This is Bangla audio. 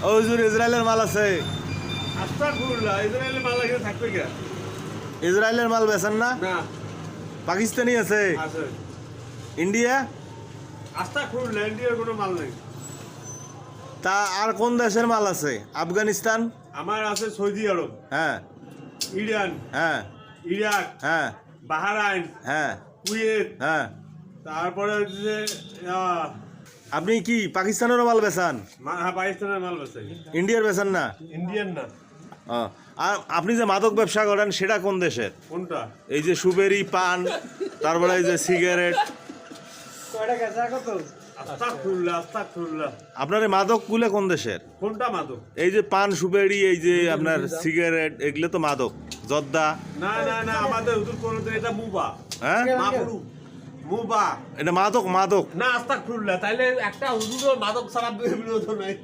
ও হুজুর ইসরায়েলের মাল আছে। আস্তাগফিরুল্লাহ, ইসরায়েলের মাল এখানে থাকবে কে? ইসরায়েলের মাল বেচেন না? না, পাকিস্তানি আছে, আছে। ইন্ডিয়া। আস্তাগফিরুল্লাহ, ইন্ডিয়ার কোনো মাল নেই। তা আর কোন দেশের মাল আছে? আফগানিস্তান। আমার আছে সৌদি আরব, হ্যাঁ ইরান, হ্যাঁ ইরাক, হ্যাঁ বাহরাইন, হ্যাঁ কুয়েত, হ্যাঁ। তারপরে হচ্ছে আপনি কি পাকিস্তানেরও মাল বেচান? পাকিস্তানের মাল আছে। ইন্ডিয়ার বেচান না? ইন্ডিয়ান না। ও, আর আপনি যে মাদক ব্যবসা করেন সেটা কোন দেশের? কোনটা? এই যে সুবেরি পান, তারপরে এই যে সিগারেট। আস্তাগফিরুল্লাহ, আস্তাগফিরুল্লাহ। আপনার এই মাদক গুলো কোন দেশের? কোনটা মাদক? এই যে পান সুবেরি, এই যে আপনার সিগারেট, এগুলো তো মাদক। জর্দা। না না না, আমাদের হুজুর কোন এটা মুবা। হ্যাঁ, মাগরু, মুবা। এটা মাদক মাদক। না, আস্তাগফিরুল্লাহ, তাইলে একটা হুজুর মাদক ছাড়া বিরোধ নাই।